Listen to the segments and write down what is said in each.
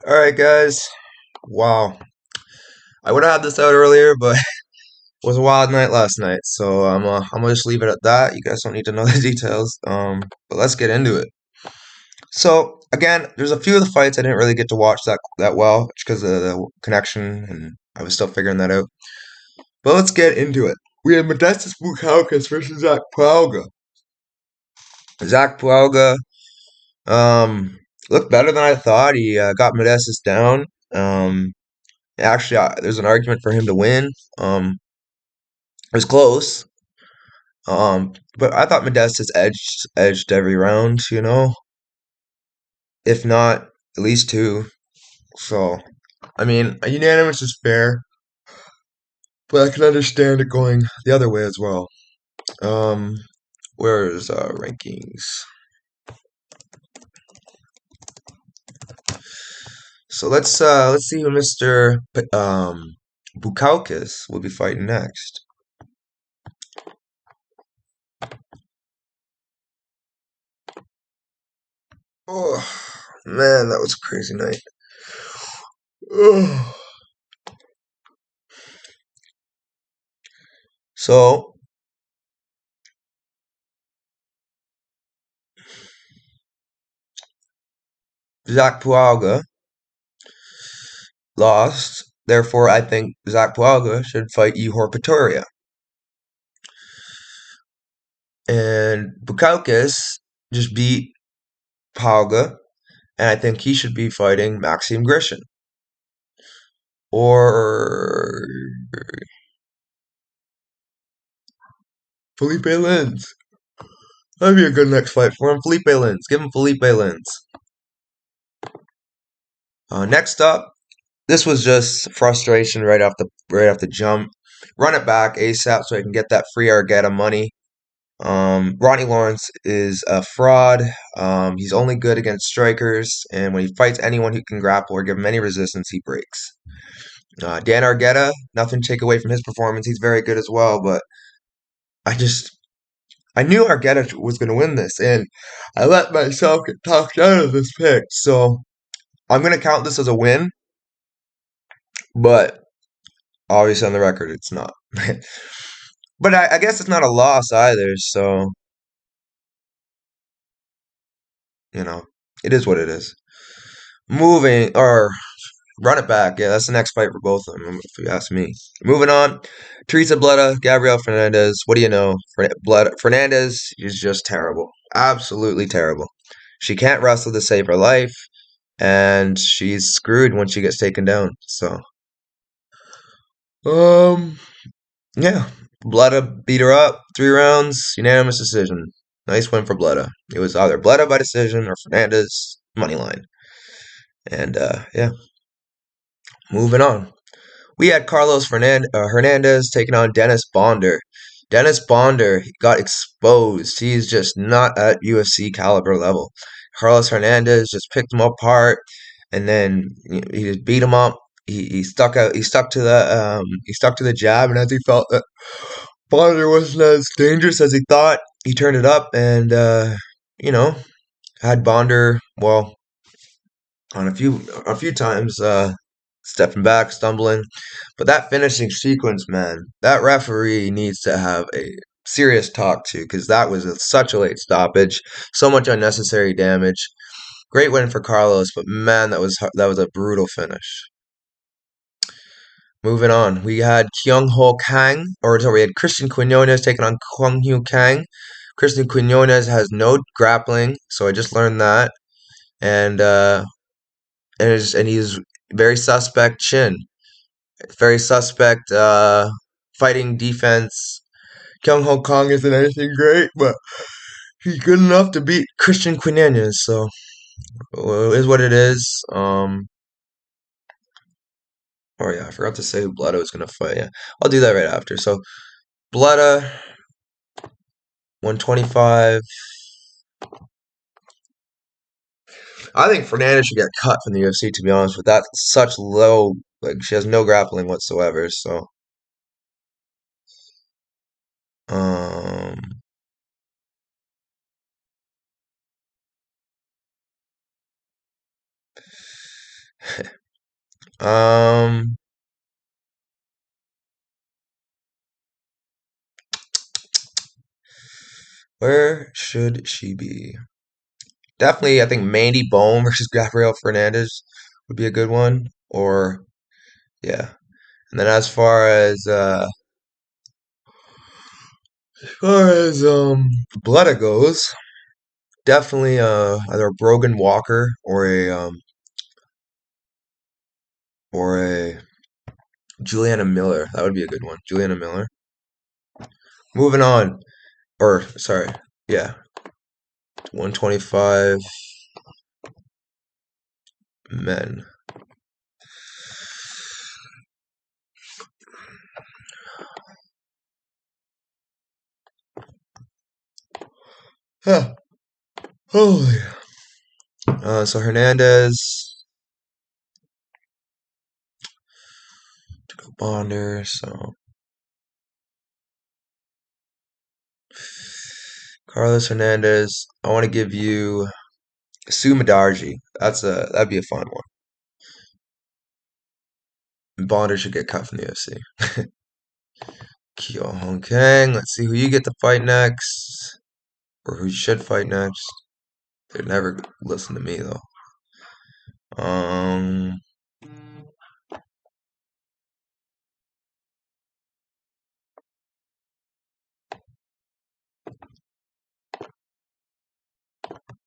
All right, guys. Wow. I would have had this out earlier, but it was a wild night last night, so I'm gonna just leave it at that. You guys don't need to know the details. But let's get into it. So again, there's a few of the fights I didn't really get to watch that well because of the connection, and I was still figuring that out. But let's get into it. We have Modestas Bukauskas versus Zach Puelga. Zach Puelga looked better than I thought. He got Modestas down. Actually, there's an argument for him to win. It was close. But I thought Modestas edged every round, if not at least two. So, I mean, a unanimous is fair, but I can understand it going the other way as well. Um, where's rankings? So let's see who Mr. Bukauskas will be fighting next. Oh man, that was a crazy night. Ugh. So Zach Pualga lost. Therefore, I think Zach Pualga should fight Ihor Pretoria. And Bukauskas just beat Pualga, and I think he should be fighting Maxim Grishin. Or Felipe Lins. That'd be a good next fight for him. Felipe Lins. Give him Felipe Lins. Next up, this was just frustration right off the jump. Run it back ASAP so I can get that free Argetta money. Ronnie Lawrence is a fraud. He's only good against strikers, and when he fights anyone who can grapple or give him any resistance, he breaks. Dan Argetta, nothing to take away from his performance. He's very good as well, but I just I knew Argetta was going to win this, and I let myself get talked out of this pick. So I'm going to count this as a win, but obviously on the record, it's not. But I guess it's not a loss either. So you know, it is what it is. Moving or run it back. Yeah, that's the next fight for both of them, if you ask me. Moving on. Teresa Bleda, Gabriel Fernandez. What do you know? Fernandez is just terrible. Absolutely terrible. She can't wrestle to save her life, and she's screwed when she gets taken down. So, um, yeah. Bleda beat her up 3 rounds, unanimous decision. Nice win for Bleda. It was either Bleda by decision or Fernandez money line. And yeah, moving on. We had Carlos Hernandez taking on Dennis Bonder. Dennis Bonder got exposed. He's just not at UFC caliber level. Carlos Hernandez just picked him apart, and then he just beat him up. He stuck out. He stuck to the jab, and as he felt that Bonder wasn't as dangerous as he thought, he turned it up and you know had Bonder on a few times stepping back, stumbling. But that finishing sequence, man, that referee needs to have a serious talk to because that was such a late stoppage, so much unnecessary damage. Great win for Carlos, but man, that was a brutal finish. Moving on, we had Kyung Ho Kang, or sorry, we had Christian Quinones taking on Kyung Ho Kang. Christian Quinones has no grappling, so I just learned that, and he's very suspect chin. Very suspect fighting defense. Kyung Ho Kong isn't anything great, but he's good enough to beat Christian Quinones, so it is what it is. Oh yeah, I forgot to say who Bleda was gonna fight. Yeah, I'll do that right after. So Bleda 125. I think Fernandez should get cut from the UFC. To be honest, with that such low, like she has no grappling whatsoever. So um, Um, where should she be? Definitely, I think Mandy Bone versus Gabriel Fernandez would be a good one. Or yeah, and then as far as Blutta goes, definitely either a Brogan Walker or a Juliana Miller. That would be a good one. Juliana Miller. Moving on, or sorry, yeah, 125 men. Huh. Holy. So Hernandez to go Bonder. So Carlos Hernandez. I want to give you Sue Madarji. That'd be a fun one. Bonder should get cut from the UFC. Kyo Hong Kang. Let's see who you get to fight next, or who should fight next. They never listen to me though. Um.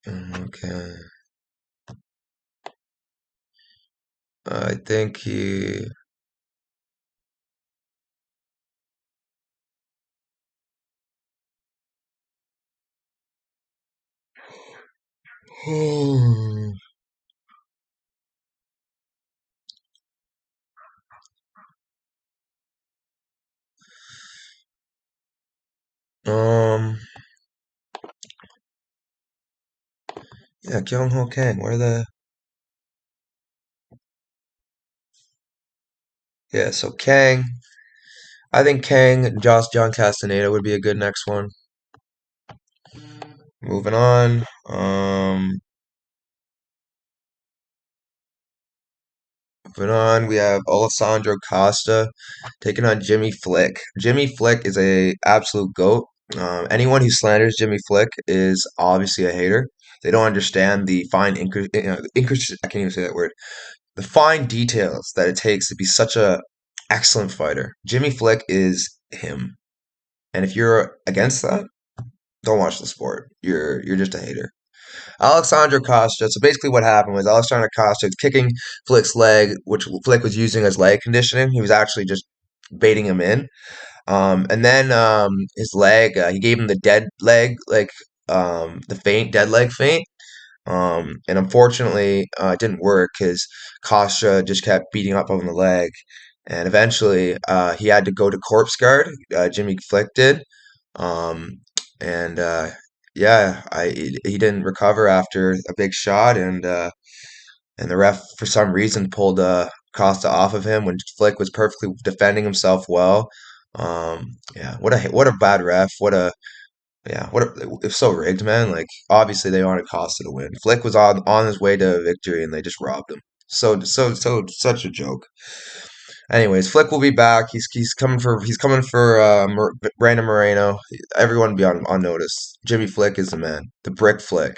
Okay. I think he. Um. Yeah, Kyung Ho Kang. Where the? Yeah. So Kang. I think Kang and John Castaneda would be a good next one. Moving on. Moving on, we have Alessandro Costa taking on Jimmy Flick. Jimmy Flick is a absolute goat. Anyone who slanders Jimmy Flick is obviously a hater. They don't understand the I can't even say that word. The fine details that it takes to be such a excellent fighter. Jimmy Flick is him. And if you're against that, don't watch the sport. You're just a hater. Alexandra Costa. So basically, what happened was Alexandra Costa was kicking Flick's leg, which Flick was using as leg conditioning. He was actually just baiting him in. And then his leg, he gave him the dead leg, like the feint, dead leg feint. And unfortunately, it didn't work because Costa just kept beating up on the leg. And eventually, he had to go to corpse guard. Jimmy Flick did. Um, and yeah, he didn't recover after a big shot, and the ref for some reason pulled Costa off of him when Flick was perfectly defending himself well. Yeah, what a bad ref. It's so rigged, man. Like obviously they wanted Costa to win. Flick was on his way to victory, and they just robbed him. So such a joke. Anyways, Flick will be back. He's coming for Brandon Moreno. Everyone be on notice. Jimmy Flick is the man. The brick Flick.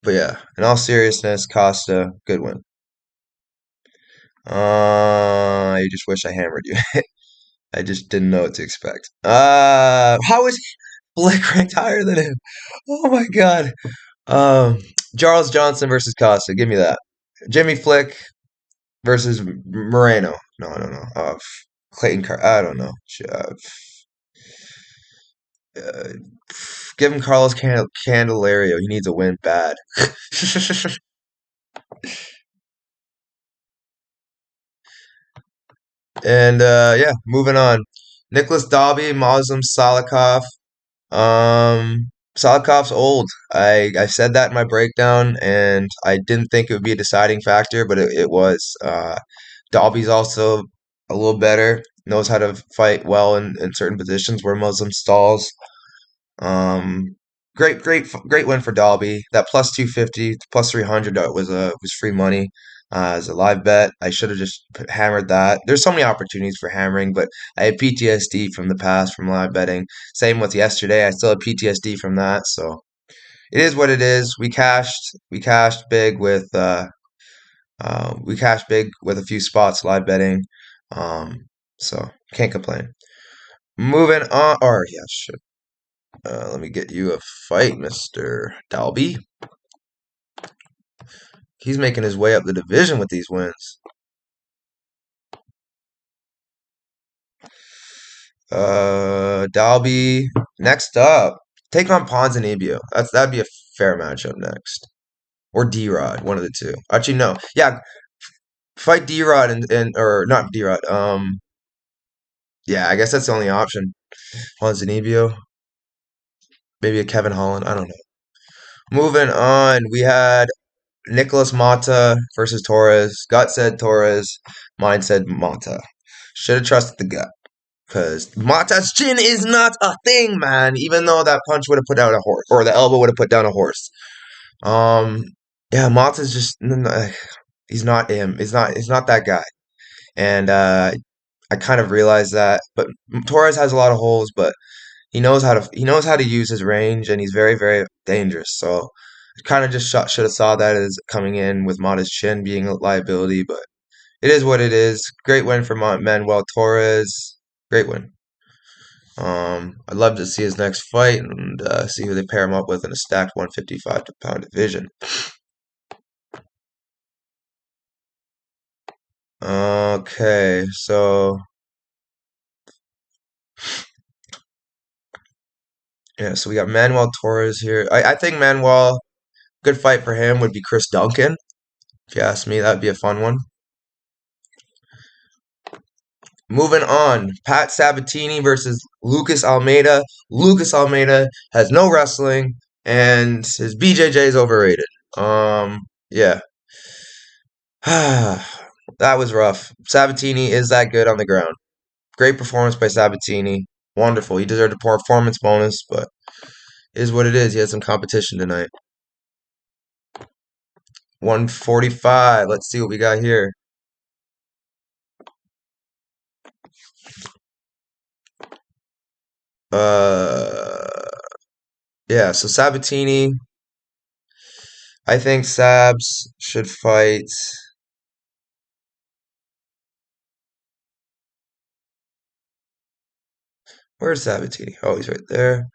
But yeah, in all seriousness, Costa, good win. I just wish I hammered you. I just didn't know what to expect. How is Flick ranked higher than him? Oh my God. Um, Charles Johnson versus Costa. Give me that. Jimmy Flick versus Moreno. No, I don't know. Clayton Car. I don't know. Uh, give him Carlos Candelario. He needs a win bad. And yeah, moving on. Nicholas Dobby, Muslim Salikov. Salikov's old. I said that in my breakdown, and I didn't think it would be a deciding factor, but it was. Dobby's also a little better. Knows how to fight well in certain positions where Muslim stalls. Um, great win for Dalby. That plus 250, plus 300 was free money as a live bet. I should have just hammered that. There's so many opportunities for hammering, but I had PTSD from the past from live betting. Same with yesterday. I still have PTSD from that. So it is what it is. We cashed big with a few spots live betting. Um, so can't complain. Moving on, or yeah, shit. Let me get you a fight, Mister Dalby. He's making his way up the division with these wins. Dalby. Next up, take on Ponzinibbio. That'd be a fair matchup next, or D Rod, one of the two. Actually, no. Yeah, fight D Rod and or not D Rod. Yeah, I guess that's the only option. Ponzinibbio, maybe a Kevin Holland. I don't know. Moving on, we had Nicholas Mata versus Torres. Gut said Torres. Mine said Mata. Should have trusted the gut. Because Mata's chin is not a thing, man. Even though that punch would have put down a horse. Or the elbow would have put down a horse. Um, yeah, Mata's just... He's not him. He's not that guy. And I kind of realized that. But Torres has a lot of holes, but he knows how to use his range, and he's very very dangerous. So kind of just should have saw that as coming in with Mata's chin being a liability, but it is what it is. Great win for Manuel Torres. Great win. I'd love to see his next fight and see who they pair him up with in a stacked 155 pound division. Okay, so yeah, so we got Manuel Torres here. I think Manuel, good fight for him would be Chris Duncan. If you ask me, that'd be a fun one. Moving on, Pat Sabatini versus Lucas Almeida. Lucas Almeida has no wrestling, and his BJJ is overrated. Yeah, that was rough. Sabatini is that good on the ground. Great performance by Sabatini. Wonderful. He deserved a performance bonus, but it is what it is. He had some competition tonight. 145. Let's see what we got here. Yeah. So Sabatini. I think Sabs should fight. Where's Sabatini? Oh, he's right there.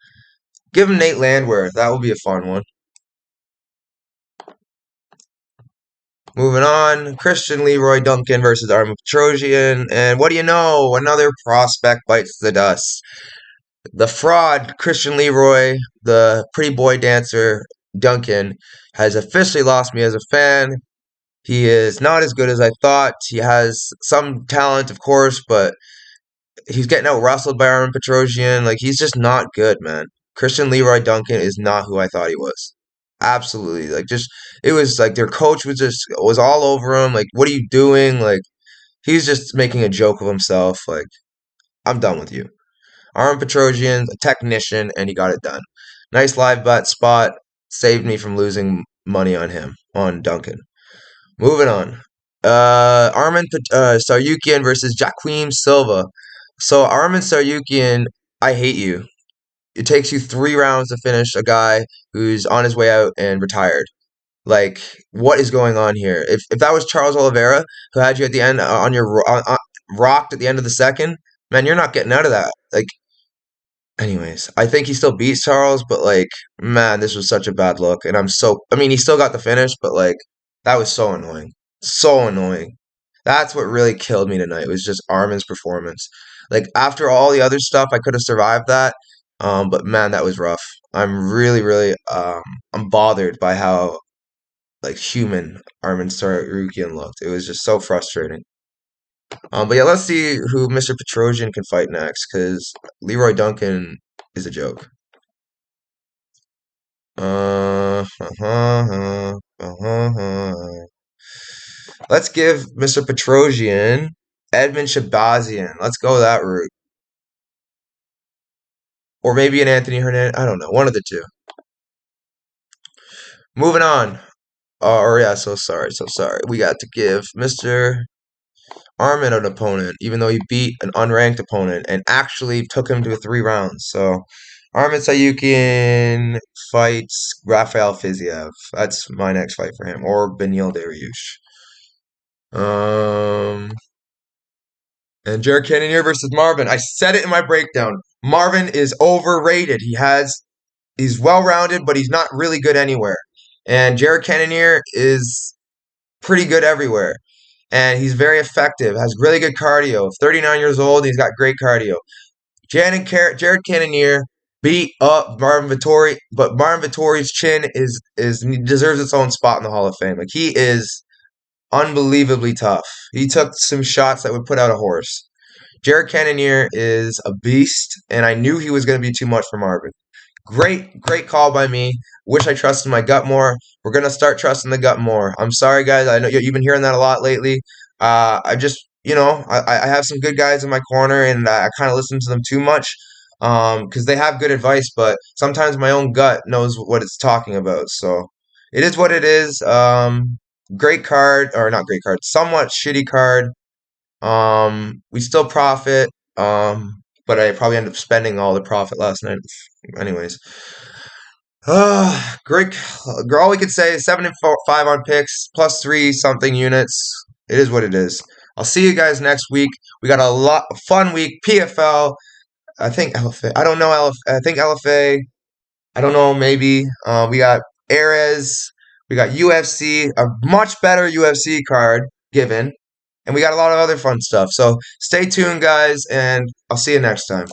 Give him Nate Landwehr. That will be a fun one. Moving on, Christian Leroy Duncan versus Armin Petrosyan. And what do you know? Another prospect bites the dust. The fraud, Christian Leroy, the pretty boy dancer, Duncan, has officially lost me as a fan. He is not as good as I thought. He has some talent, of course, but he's getting out wrestled by Armin Petrosyan. Like, he's just not good, man. Christian Leroy Duncan is not who I thought he was. Absolutely. Like, just, it was like their coach was all over him. Like, what are you doing? Like, he's just making a joke of himself. Like, I'm done with you. Armin Petrosyan, a technician, and he got it done. Nice live bet spot. Saved me from losing money on him, on Duncan. Moving on. Tsarukyan versus Jaquim Silva. So Armin Tsarukyan, I hate you. It takes you 3 rounds to finish a guy who's on his way out and retired. Like, what is going on here? If that was Charles Oliveira who had you at the end on your rocked at the end of the second, man, you're not getting out of that. Like, anyways, I think he still beats Charles, but like, man, this was such a bad look. And I mean, he still got the finish, but like, that was so annoying. So annoying. That's what really killed me tonight, was just Armin's performance. Like, after all the other stuff, I could have survived that. But man, that was rough. I'm really, really, I'm bothered by how, like, human Armin Sarukian looked. It was just so frustrating. But yeah, let's see who Mr. Petrosian can fight next, because Leroy Duncan is a joke. Let's give Mr. Petrosian Edmund Shabazian. Let's go that route. Or maybe an Anthony Hernandez. I don't know. One of the two. Moving on. Or yeah, so sorry. We got to give Mr. Armin an opponent, even though he beat an unranked opponent and actually took him to 3 rounds. So Armin Tsarukyan fights Rafael Fiziev. That's my next fight for him, or Beneil Dariush. Um, and Jared Cannonier versus Marvin. I said it in my breakdown. Marvin is overrated. He's well rounded, but he's not really good anywhere. And Jared Cannonier is pretty good everywhere. And he's very effective, has really good cardio. 39 years old, he's got great cardio. Jared Cannonier beat up Marvin Vettori, but Marvin Vittori's chin is deserves its own spot in the Hall of Fame. Like he is unbelievably tough. He took some shots that would put out a horse. Jared Cannonier is a beast, and I knew he was going to be too much for Marvin. Great call by me. Wish I trusted my gut more. We're gonna start trusting the gut more. I'm sorry, guys. I know you've been hearing that a lot lately. I just, I have some good guys in my corner, and I kind of listen to them too much, because they have good advice. But sometimes my own gut knows what it's talking about. So it is what it is. Great card, or not great card, somewhat shitty card. We still profit. But I probably ended up spending all the profit last night. Anyways, great. All we could say is 7-5 on picks, plus three something units. It is what it is. I'll see you guys next week. We got a fun week. PFL. I think LFA. I don't know LFA. I think LFA. I don't know. Maybe. We got Ares. We got UFC. A much better UFC card given. And we got a lot of other fun stuff. So stay tuned, guys, and I'll see you next time.